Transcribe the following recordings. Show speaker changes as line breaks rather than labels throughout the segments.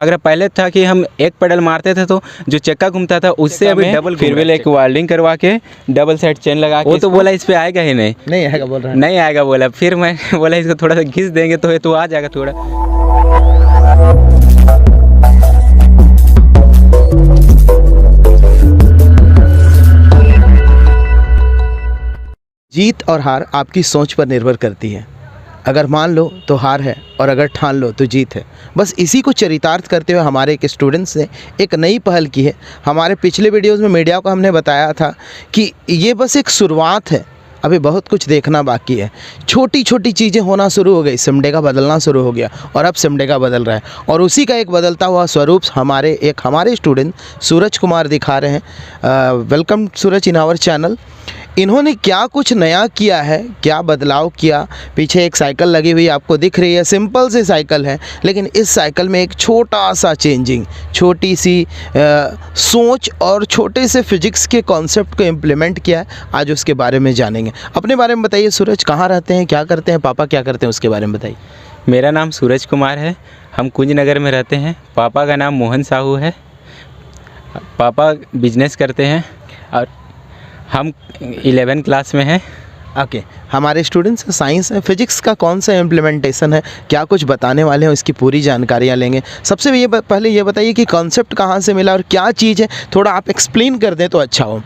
अगर पहले था कि हम एक पेडल मारते थे तो जो चक्का घूमता था उससे अभी डबल, फिर भी एक वाल्डिंग करवा के डबल साइड चेन लगा के वो तो बोला इस पे आएगा ही नहीं
आएगा बोल रहा है,
नहीं आएगा बोला। फिर मैं बोला इसको थोड़ा सा घिस देंगे तो आ जाएगा थोड़ा।
जीत और हार आपकी सोच पर निर्भर करती है। अगर मान लो तो हार है और अगर ठान लो तो जीत है। बस इसी को चरितार्थ करते हुए हमारे एक स्टूडेंट्स ने एक नई पहल की है। हमारे पिछले वीडियोस में मीडिया को हमने बताया था कि ये बस एक शुरुआत है, अभी बहुत कुछ देखना बाकी है। छोटी छोटी चीज़ें होना शुरू हो गई, सिमडेगा बदलना शुरू हो गया और अब सिमडेगा बदल रहा है। और उसी का एक बदलता हुआ स्वरूप हमारे स्टूडेंट सूरज कुमार दिखा रहे हैं। Welcome Suraj in our channel. इन्होंने क्या कुछ नया किया है, क्या बदलाव किया। पीछे एक साइकिल लगी हुई आपको दिख रही है, सिंपल सी साइकिल है, लेकिन इस साइकिल में एक छोटा सा चेंजिंग, छोटी सी सोच और छोटे से फिजिक्स के कॉन्सेप्ट को इम्प्लीमेंट किया है। आज उसके बारे में जानेंगे। अपने बारे में बताइए सूरज, कहाँ रहते हैं, क्या करते हैं, पापा क्या करते हैं, उसके बारे में बताइए।
मेरा नाम सूरज कुमार है, हम कुंज नगर में रहते हैं। पापा का नाम मोहन साहू है, पापा बिजनेस करते हैं और हम 11 क्लास में हैं।
ओके, हमारे स्टूडेंट्स साइंस है, फिजिक्स का कौन सा इम्प्लीमेंटेशन है, क्या कुछ बताने वाले हैं, उसकी पूरी जानकारियाँ लेंगे। सबसे पहले ये बताइए कि कॉन्सेप्ट कहाँ से मिला और क्या चीज़ है, थोड़ा आप एक्सप्लेन कर दें तो अच्छा हो।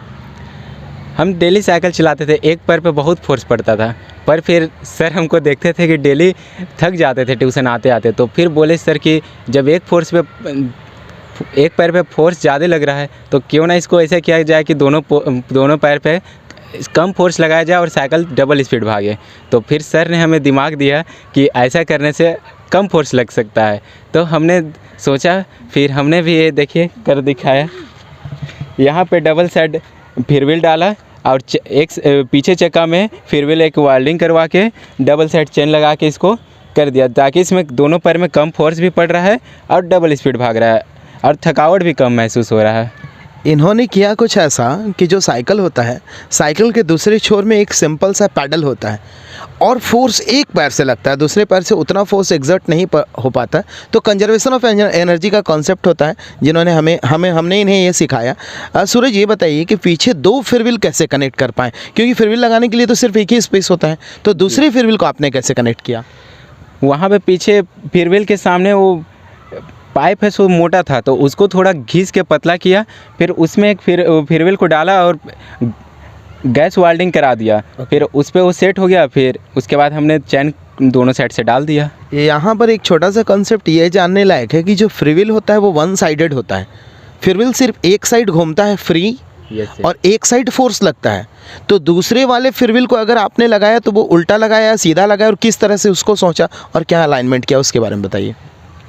हम डेली साइकिल चलाते थे, एक पैर पे बहुत फोर्स पड़ता था, पर फिर सर हमको देखते थे कि डेली थक जाते थे ट्यूशन आते आते, तो फिर बोले सर कि जब एक पैर पे फोर्स ज़्यादा लग रहा है तो क्यों ना इसको ऐसा किया जाए कि दोनों पैर पे कम फोर्स लगाया जाए और साइकिल डबल स्पीड भागे। तो फिर सर ने हमें दिमाग दिया कि ऐसा करने से कम फोर्स लग सकता है। तो हमने सोचा, फिर हमने भी ये देखिए कर दिखाया। यहाँ पे डबल साइड फिर व्हील डाला और एक पीछे चक्का में फिर व्हील एक वाल्डिंग करवा के डबल साइड चेन लगा के इसको कर दिया, ताकि इसमें दोनों पैर में कम फोर्स भी पड़ रहा है और डबल स्पीड भाग रहा है और थकावट भी कम महसूस हो रहा है।
इन्होंने किया कुछ ऐसा कि जो साइकिल होता है, साइकिल के दूसरे छोर में एक सिंपल सा पैडल होता है और फोर्स एक पैर से लगता है, दूसरे पैर से उतना फोर्स एग्जर्ट नहीं हो पाता। तो कंजर्वेशन ऑफ एनर्जी का कॉन्सेप्ट होता है, जिन्होंने हमने इन्हें ये सिखाया। सूरज ये बताइए कि पीछे दो फिर व्हील कैसे कनेक्ट कर पाएँ, क्योंकि फिर व्हील लगाने के लिए तो सिर्फ एक ही स्पेस होता है, तो दूसरे फिर व्हील को आपने कैसे कनेक्ट किया?
वहाँ पे पीछे फिर व्हील के सामने वो पाइप है, सो मोटा था, तो उसको थोड़ा घिस के पतला किया, फिर उसमें एक फिर व्हील को डाला और गैस वेल्डिंग करा दिया। फिर उस पर वो सेट हो गया। फिर उसके बाद हमने चैन दोनों साइड से डाल दिया।
यहाँ पर एक छोटा सा कॉन्सेप्ट ये जानने लायक है कि जो फ्री व्हील होता है वो वन साइडेड होता है। फ्री व्हील सिर्फ एक साइड घूमता है फ्री, और एक साइड फोर्स लगता है। तो दूसरे वाले फ्री व्हील को अगर आपने लगाया तो वो उल्टा लगाया, सीधा लगाया, और किस तरह से उसको सोचा और क्या अलाइनमेंट किया, उसके बारे में बताइए।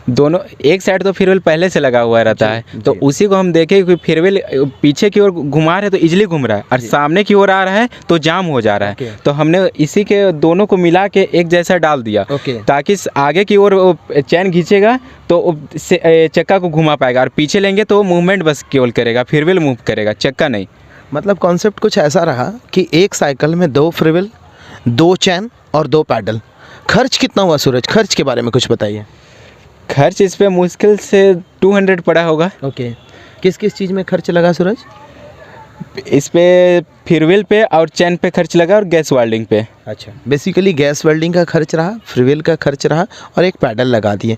दोनों एक साइड तो फिर व्हील पहले से लगा हुआ रहता है, तो उसी को हम देखें कि फिर व्हील पीछे की ओर घुमा रहे तो इजीली घूम रहा है और सामने की ओर आ रहा है तो जाम हो जा रहा है। तो हमने इसी के दोनों को मिला के एक जैसा डाल दिया, ताकि आगे की ओर चैन खींचेगा तो चक्का को घुमा पाएगा, और पीछे लेंगे तो मूवमेंट बस केवल करेगा, फिर व्हील मूव करेगा, चक्का नहीं।
मतलब कॉन्सेप्ट कुछ ऐसा रहा कि एक साइकिल में दो फ्री व्हील, दो चैन और दो पैडल। खर्च कितना हुआ सूरज, खर्च के बारे में कुछ बताइए।
खर्च इस पे मुश्किल से 200 पड़ा होगा।
ओके, किस किस चीज़ में खर्च लगा सूरज?
इस पे फिर व्हील पे और चैन पे खर्च लगा और गैस वेल्डिंग पे।
अच्छा, बेसिकली गैस वेल्डिंग का खर्च रहा, फ्री व्हील का खर्च रहा और एक पैडल लगा दिए।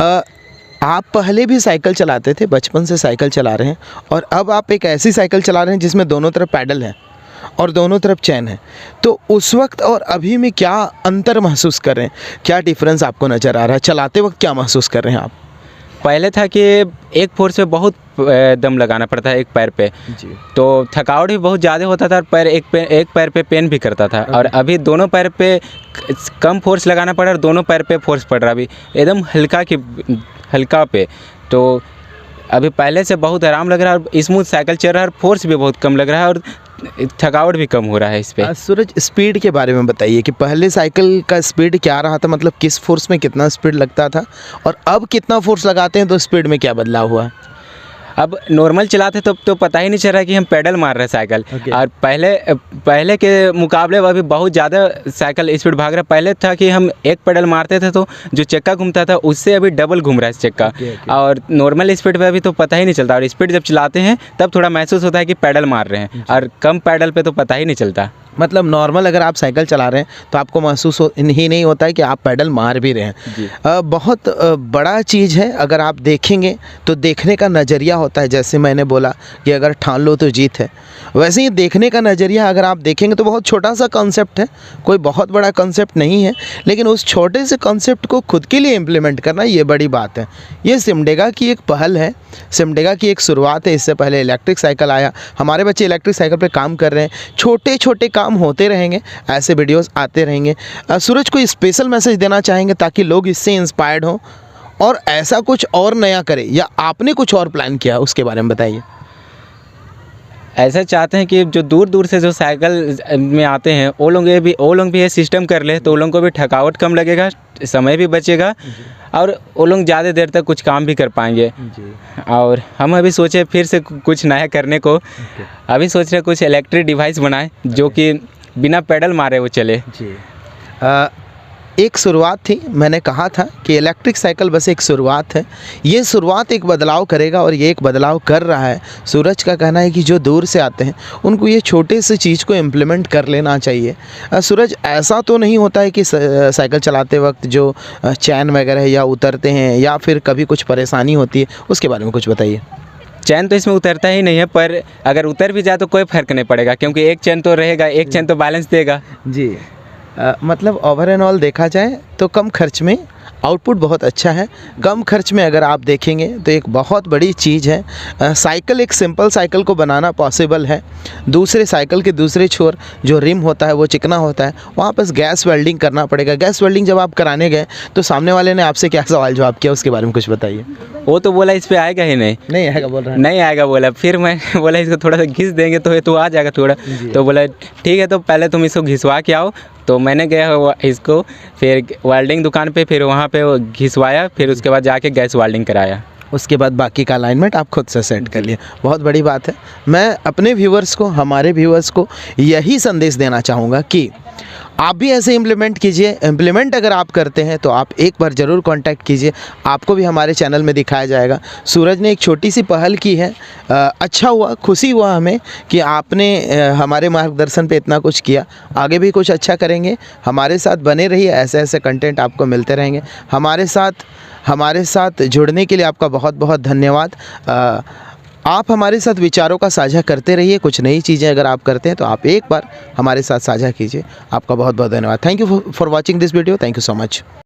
आप पहले भी साइकिल चलाते थे, बचपन से साइकिल चला रहे हैं, और अब आप एक ऐसी साइकिल चला रहे हैं जिसमें दोनों तरफ पैडल है और दोनों तरफ चैन है। तो उस वक्त और अभी में क्या अंतर महसूस कर रहे हैं, क्या डिफरेंस आपको नज़र आ रहा है? चलाते वक्त क्या महसूस कर रहे हैं आप?
पहले था कि एक फोर्स पे बहुत दम लगाना पड़ता है एक पैर पे जी, तो थकावट भी बहुत ज़्यादा होता था और एक पैर पे पेन भी करता था। और अभी दोनों पैर पे कम फोर्स लगाना पड़ा और दोनों पैर पे फोर्स पड़ रहा, अभी एकदम हल्का पे। तो अभी पहले से बहुत आराम लग रहा है और स्मूथ साइकिल चल रहा है और फोर्स भी बहुत कम लग रहा है और थकावट भी कम हो रहा है इस पे।
सूरज, स्पीड के बारे में बताइए कि पहले साइकिल का स्पीड क्या रहा था, मतलब किस फोर्स में कितना स्पीड लगता था, और अब कितना फोर्स लगाते हैं तो स्पीड में क्या बदलाव हुआ?
अब नॉर्मल चलाते तो पता ही नहीं चल रहा कि हम पैडल मार रहे हैं साइकिल।
Okay.
और पहले के मुकाबले अभी बहुत ज़्यादा साइकिल स्पीड भाग रहा है। पहले था कि हम एक पैडल मारते थे तो जो चक्का घूमता था उससे अभी डबल घूम रहा है चक्का।
Okay.
और नॉर्मल स्पीड पे अभी तो पता ही नहीं चलता, और स्पीड जब चलाते हैं तब थोड़ा महसूस होता है कि पैडल मार रहे हैं, और कम पैडल पे तो पता ही नहीं चलता।
मतलब नॉर्मल अगर आप साइकिल चला रहे हैं तो आपको महसूस ही नहीं होता है कि आप पैडल मार भी रहे
जी।
हैं। बहुत बड़ा चीज़ है। अगर आप देखेंगे तो देखने का नज़रिया होता है। जैसे मैंने बोला कि अगर ठान लो तो जीत है, वैसे ही देखने का नज़रिया अगर आप देखेंगे तो बहुत छोटा सा कॉन्सेप्ट है, कोई बहुत बड़ा कॉन्सेप्ट नहीं है, लेकिन उस छोटे से कॉन्सेप्ट को खुद के लिए इम्प्लीमेंट करना ये बड़ी बात है। ये सिमडेगा की एक पहल है, सिमडेगा की एक शुरुआत है। इससे पहले इलेक्ट्रिक साइकिल आया, हमारे बच्चे इलेक्ट्रिक साइकिल पे काम कर रहे हैं। छोटे छोटे काम होते रहेंगे, ऐसे वीडियोस आते रहेंगे। सूरज को स्पेशल मैसेज देना चाहेंगे ताकि लोग इससे इंस्पायर्ड हों और ऐसा कुछ और नया करें, या आपने कुछ और प्लान किया उसके बारे में बताइए।
ऐसा चाहते हैं कि जो दूर दूर से जो साइकिल में आते हैं वो लोग भी ये सिस्टम कर ले तो वो लोगों को भी थकावट कम लगेगा, समय भी बचेगा, और वो लोग ज़्यादा देर तक कुछ काम भी कर पाएंगे। और हम अभी सोचे फिर से कुछ नया करने को। अभी सोच रहे कुछ इलेक्ट्रिक डिवाइस बनाएं जो कि बिना पैडल मारे वो चले।
एक शुरुआत थी, मैंने कहा था कि इलेक्ट्रिक साइकिल बस एक शुरुआत है। ये शुरुआत एक बदलाव करेगा और ये एक बदलाव कर रहा है। सूरज का कहना है कि जो दूर से आते हैं उनको ये छोटे से चीज़ को इम्प्लीमेंट कर लेना चाहिए। सूरज, ऐसा तो नहीं होता है कि साइकिल चलाते वक्त जो चैन वगैरह या उतरते हैं या फिर कभी कुछ परेशानी होती है, उसके बारे में कुछ बताइए।
चैन तो इसमें उतरता ही नहीं है, पर अगर उतर भी जाए तो कोई फ़र्क नहीं पड़ेगा, क्योंकि एक चैन तो रहेगा, एक चैन तो बैलेंस देगा।
जी। मतलब ओवर एंड ऑल देखा जाए तो कम खर्च में आउटपुट बहुत अच्छा है। कम खर्च में अगर आप देखेंगे तो एक बहुत बड़ी चीज़ है। साइकिल, एक सिंपल साइकिल को बनाना पॉसिबल है। दूसरे साइकिल के दूसरे छोर जो रिम होता है वो चिकना होता है, वहाँ पर गैस वेल्डिंग करना पड़ेगा। गैस वेल्डिंग जब आप कराने गए तो सामने वाले ने आपसे क्या सवाल जवाब किया, उसके बारे में कुछ बताइए।
वो तो बोला इस पर आएगा ही नहीं
आएगा बोल रहा है।
नहीं आएगा बोला। फिर मैं बोला इसको थोड़ा सा घिस देंगे तो आ जाएगा थोड़ा। तो बोला ठीक है, तो पहले तुम इसको घिसवा के आओ। तो मैंने गया इसको फिर वेल्डिंग दुकान पे, फिर वहाँ पे वो घिसवाया, फिर उसके बाद जाके गैस वेल्डिंग कराया।
उसके बाद बाकी का अलाइनमेंट आप खुद से सेट कर लिए। बहुत बड़ी बात है। मैं अपने व्यूवर्स को, हमारे व्यूवर्स को यही संदेश देना चाहूँगा कि आप भी ऐसे इम्प्लीमेंट कीजिए। इम्प्लीमेंट अगर आप करते हैं तो आप एक बार ज़रूर कांटेक्ट कीजिए, आपको भी हमारे चैनल में दिखाया जाएगा। सूरज ने एक छोटी सी पहल की है। अच्छा हुआ, खुशी हुआ हमें कि आपने हमारे मार्गदर्शन पे इतना कुछ किया। आगे भी कुछ अच्छा करेंगे। हमारे साथ बने रहिए, ऐसे ऐसे कंटेंट आपको मिलते रहेंगे। हमारे साथ जुड़ने के लिए आपका बहुत बहुत धन्यवाद। आप हमारे साथ विचारों का साझा करते रहिए। कुछ नई चीज़ें अगर आप करते हैं तो आप एक बार हमारे साथ साझा कीजिए। आपका बहुत बहुत धन्यवाद। Thank you for watching this video. Thank you so much.